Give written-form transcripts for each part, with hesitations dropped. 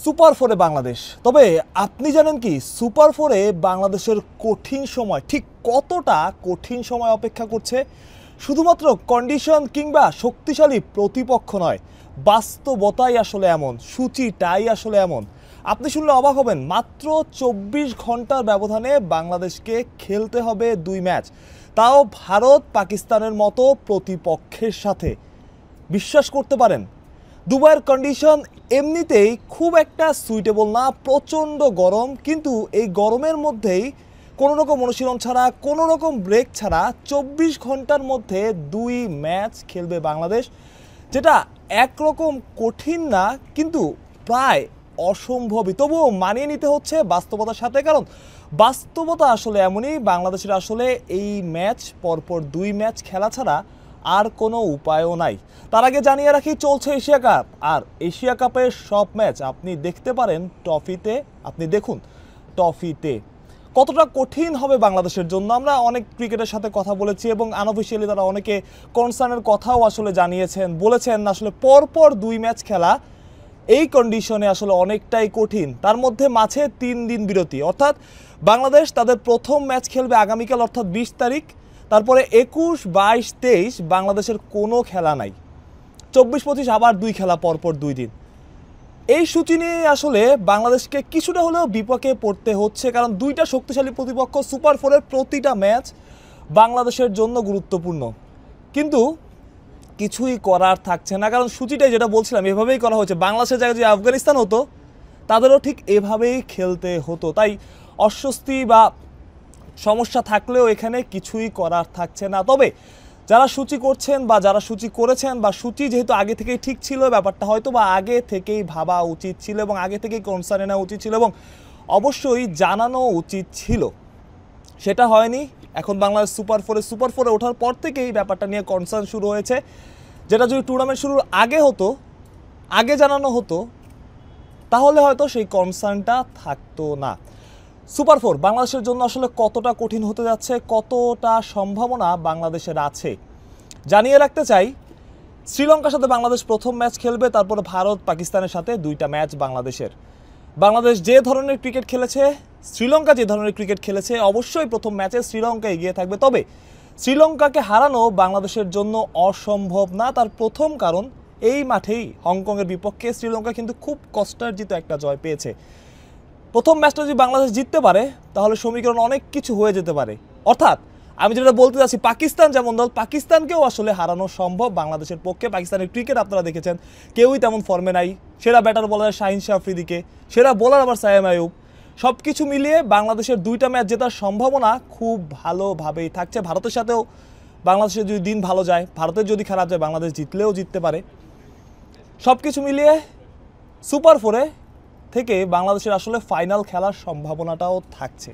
Super ফোরে বাংলাদেশ। তবে আপনি জানেন কি সুপার ফোরে বাংলাদেশের কঠিন সময় ঠিক কতটা কঠিন সময় অপেক্ষা করছে? শুধুমাত্র কন্ডিশন কিংবা শক্তিশালী প্রতিপক্ষ নয়, বাস্তবতাই আসলে এমন, সূচিটাই আসলে এমন। আপনি শুনলে অবাক হবেন, মাত্র 24 ঘন্টার ব্যবধানে বাংলাদেশকে খেলতে হবে 2 ম্যাচ, তাও ভারত পাকিস্তানের মতো প্রতিপক্ষের সাথে। বিশ্বাস করতে পারেন দুবাইয়ের কন্ডিশন এমনিতেই খুব একটা সুইটেবল না, প্রচণ্ড গরম। কিন্তু এই গরমের মধ্যেই কোনো রকম অনুশীলন ছাড়া, কোনো রকম ব্রেক ছাড়া 24 ঘন্টার মধ্যে 2 ম্যাচ খেলবে বাংলাদেশ, যেটা একরকম কঠিন না কিন্তু প্রায় অসম্ভবই। তবুও মানিয়ে নিতে হচ্ছে বাস্তবতার সাথে, কারণ বাস্তবতা আসলে এমনই, বাংলাদেশের আসলে এই ম্যাচ পরপর 2 ম্যাচ খেলা ছাড়া আর কোনো উপায়ও নাই। তার আগে জানিয়ে রাখি, চলছে এশিয়া কাপ, আর এশিয়া কাপের সব ম্যাচ আপনি দেখতে পারেন টফিতে। আপনি দেখুন টফিতে কতটা কঠিন হবে বাংলাদেশের জন্য। আমরা অনেক ক্রিকেটের সাথে কথা বলেছি এবং আনঅফিশিয়ালি তারা অনেকে কনসার্নের কথাও আসলে জানিয়েছেন, বলেছেন আসলে পরপর 2 ম্যাচ খেলা এই কন্ডিশনে আসলে অনেকটাই কঠিন। তার মধ্যে মাঝে 3 দিন বিরতি, অর্থাৎ বাংলাদেশ তাদের প্রথম ম্যাচ খেলবে আগামীকাল অর্থাৎ 20 তারিখ, তারপরে 21, 22, 23 বাংলাদেশের কোনো খেলা নাই, 24, 25 আবার 2 খেলা পরপর 2 দিন। এই সূচি নিয়ে আসলে বাংলাদেশকে কিছুটা হলেও বিপক্ষে পড়তে হচ্ছে, কারণ 2টা শক্তিশালী প্রতিপক্ষ, সুপার ফোরের প্রতিটা ম্যাচ বাংলাদেশের জন্য গুরুত্বপূর্ণ। কিন্তু কিছুই করার থাকছে না, কারণ সূচিটাই যেটা বলছিলাম এভাবেই করা হয়েছে। বাংলাদেশের জায়গায় যে আফগানিস্তান হতো তাদেরও ঠিক এভাবেই খেলতে হতো। তাই অস্বস্তি বা সমস্যা থাকলেও এখানে কিছুই করার থাকছে না। তবে যারা সূচি করছেন বা যারা সূচি করেছেন, বা সূচি যেহেতু আগে থেকেই ঠিক ছিল, ব্যাপারটা হয়তো বা আগে থেকেই ভাবা উচিত ছিল এবং আগে থেকেই কনসার্নে নেওয়া উচিত ছিল এবং অবশ্যই জানানো উচিত ছিল, সেটা হয়নি। এখন বাংলাদেশ সুপার ফোরে ওঠার পর থেকেই ব্যাপারটা নিয়ে কনসার্ন শুরু হয়েছে, যেটা যদি টুর্নামেন্ট শুরুর আগে হতো, আগে জানানো হতো, তাহলে হয়তো সেই কনসার্নটা থাকতো না। সুপার ফোর বাংলাদেশের জন্য আসলে কতটা কঠিন হতে যাচ্ছে, কতটা সম্ভাবনা বাংলাদেশের আছে জানিয়ে রাখতে চাই। শ্রীলঙ্কার সাথে বাংলাদেশ প্রথম ম্যাচ খেলবে, তারপরে ভারত পাকিস্তানের সাথে 2টা ম্যাচ বাংলাদেশের। বাংলাদেশ যে ধরনের ক্রিকেট খেলেছে, শ্রীলঙ্কা যে ধরনের ক্রিকেট খেলেছে, অবশ্যই প্রথম ম্যাচে শ্রীলঙ্কা এগিয়ে থাকবে। তবে শ্রীলঙ্কাকে হারানো বাংলাদেশের জন্য অসম্ভব না। তার প্রথম কারণ, এই মাঠেই হংকংয়ের বিপক্ষে শ্রীলঙ্কা কিন্তু খুব কষ্টার্জিত একটা জয় পেয়েছে। প্রথম ম্যাচটা যদি বাংলাদেশ জিততে পারে তাহলে সমীকরণ অনেক কিছু হয়ে যেতে পারে। অর্থাৎ আমি যেটা বলতে চাচ্ছি, পাকিস্তান যেমন দল, পাকিস্তানকেও আসলে হারানো সম্ভব বাংলাদেশের পক্ষে। পাকিস্তানের ক্রিকেট আপনারা দেখেছেন, কেউই তেমন ফর্মে নাই। সেরা ব্যাটার বলার শাহিন শাহ আফ্রিদিকে, সেরা বোলার আবার সায়েম আইয়ুব। সব কিছু মিলিয়ে বাংলাদেশের 2টা ম্যাচ জেতার সম্ভাবনা খুব ভালোভাবেই থাকছে। ভারতের সাথেও বাংলাদেশের যদি দিন ভালো যায়, ভারতের যদি খারাপ যায়, বাংলাদেশ জিতলেও জিততে পারে। সব কিছু মিলিয়ে সুপার ফোরে থেকে বাংলাদেশের আসলে ফাইনাল খেলার সম্ভাবনাটাও থাকছে।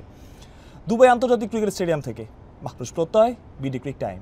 দুবাই আন্তর্জাতিক ক্রিকেট স্টেডিয়াম থেকে মাহফুজ প্রত্যয়, বিডি ক্রিক টাইম।